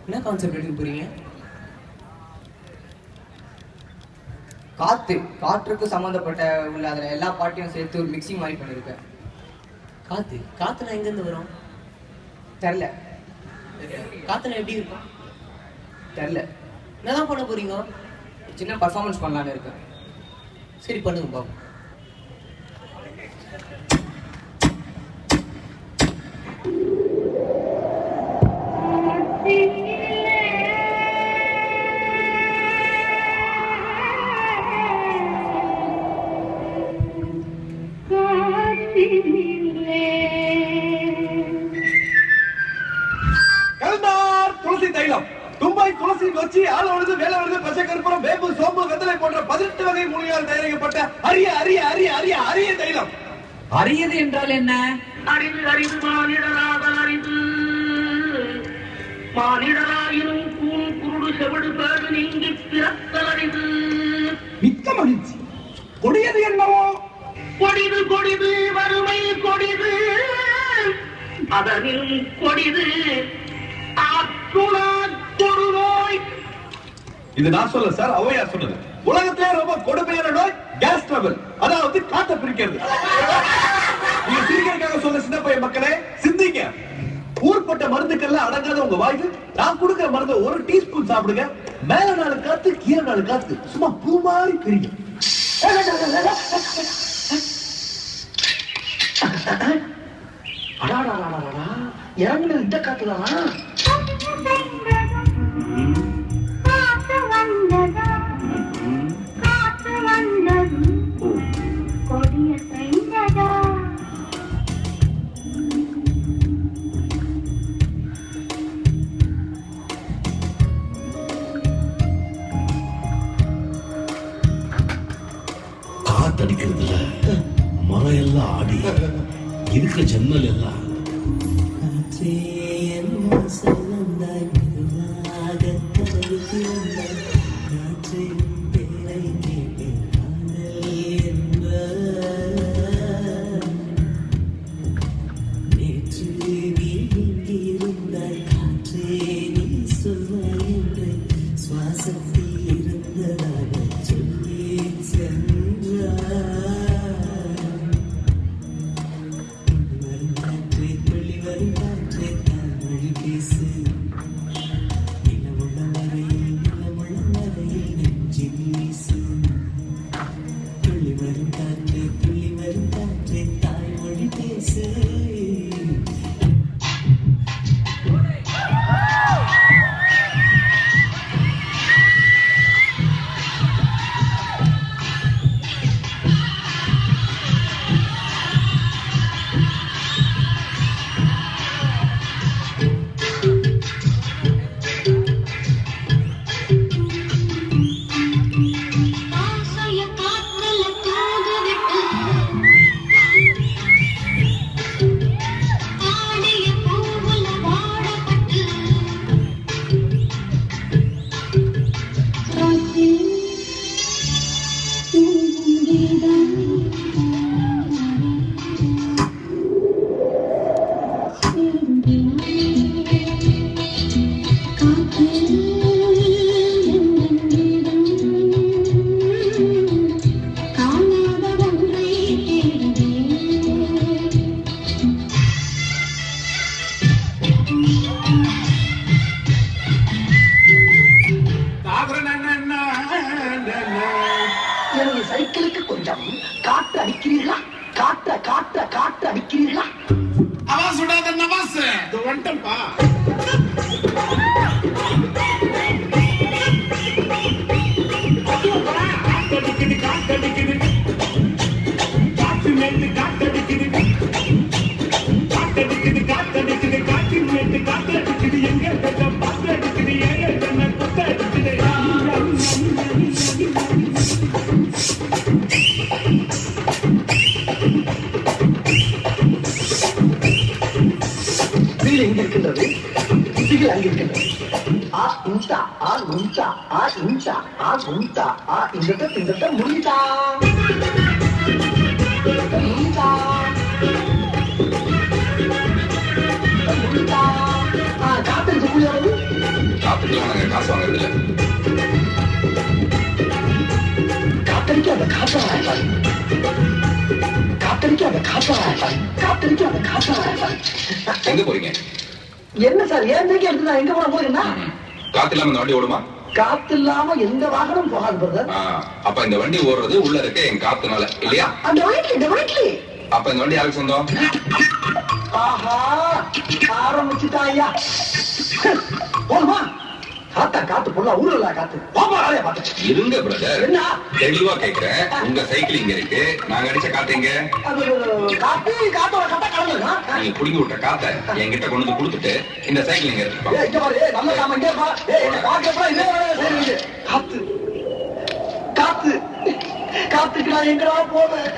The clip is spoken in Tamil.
என்ன கான்செப்ட் எடுக்க போறீங்க? காற்றுக்கு சம்மந்தப்பட்ட உள்ள அதில் எல்லா பாட்டையும் சேர்த்து ஒரு மிக்சிங் மாதிரி பண்ணியிருக்கேன். காத்துனா எங்கேருந்து வரும்? தெரில. காத்துனா எப்படி இருக்கும்? தெரில. என்னதான் பண்ண போறீங்க? சின்ன பர்ஃபார்மன்ஸ் பண்ணலான்னு இருக்கேன். சரி பண்ணுங்க பாபு. துளசி தைலம், தும்பாய், துளசி, நொச்சி, ஆலவழுது, வேலவழுது, பச்சை கற்பூரம், வேம்பு, சோம்பு, வெத்தலை போன்ற 18 வகை மூலிகையால் தயாரிக்கப்பட்ட அரிய அரிய அரிய அரிய அரிய தைலம். அரியது என்றால் என்ன? அறிவு அறிவு மானிடராதல் அறிவு மானிடராயினும் கூண் குருடு செவிடு பேடு நீங்கி பிறத்தல் அறிவு. மிக்க மகிழ்ச்சி. கொடியது என்னவோ? கொடிது கொடிது வறுமை கொடிது, அதனில் கொடிது கொடுநோய். இது நான் சொல்ல சார், ஔவையார் சொன்னது. உலகத்திலே ரொம்ப கொடுமையான நோய் கேஸ் ட்ரபிள், அதாவது காத்த பிரிக்கிறது. நீங்க சிரிக்கிறதுக்காக சொல்ல சின்ன பையன் மக்களே, சிந்திங்க. ஊர்பட்ட மருந்துக்கள்ல அடங்காத உங்க வாய்க்கு நான் கொடுக்கிற மருந்து ஒரு டீஸ்பூன் சாப்பிடுங்க. மேல 4 காத்து, கீழே 4 காத்து, சும்மா பூ மாதிரி பிரிக்கும். இறங்குனது இந்த காத்துதானா? காத்தடிக்கிறதுல மரம் எல்லாம் ஆடி இருக்கிற ஜன்னல் எல்லாம் சைக்கிளுக்கு கொஞ்சம் காற்று அடிக்கிறீர்களா? காற்று அடிக்கிறீர்களா? அவன் சுடாத நவாஸ் வந்துட்டா. காத்தடிக்குது காத்தடிக்குது காற்று மேட்டு காத்தடிக்குது காத்தடிக்குது காத்தடிக்குது காற்று மேட்டு காத்தடிக்குது எங்க பார்த்து அடிக்குது ஏங்க சொன்ன குத்த அடிக்குது. வீடு எங்க இருக்கின்றது? விதிகள் அங்கிருக்கின்றது. ஆ இன்சா ஆ உன்சா ஆ இன்சா ஆ உன்சா ஆ இந்த முடிதா முடிதா முடிதா. காத்தடிச்சு கூடியது காத்துக்கெல்லாம் நாங்க காசு வாங்குறது இல்ல. காத்தடிக்காத காத்தா காத்தடிக்காத காத்தா காத்தடிக்காத காத்தா. எங்க போறீங்க? என்ன சார் ஏன் எடுத்து நான் எங்க போன போறேன்னா? காத்து இல்லாம இந்த வண்டி ஓடுமா? காத்து இல்லாம எந்த வாகனம் போகாது பிரதர். அப்ப இந்த வண்டி ஓடுறது உள்ள இருக்க என் காத்துனால இல்லையா? அப்ப இந்த வண்டி யாருக்கு சொந்தம்? ஆஹா ஆரம்பிச்சுட்டா ஐயா. போதுமா? காத்தா காத்து பொருளா ஊர்ல காத்து பாத்து இருங்க பிரதர், என்ன தெளிவா கேக்குறேன். உங்க சைக்கிள் இங்க இருக்கு, நாங்க அடிச்ச காத்து எங்க? காத்து காத்தோட கட்ட கலந்துருக்கா? நீங்க புடிங்கி விட்ட காத்த என்கிட்ட கொண்டு வந்து கொடுத்துட்டு இந்த சைக்கிள் இங்க இருக்கு. நல்ல காம இங்க காத்து காத்து காத்துக்கு நான் எங்கடா போவேன்?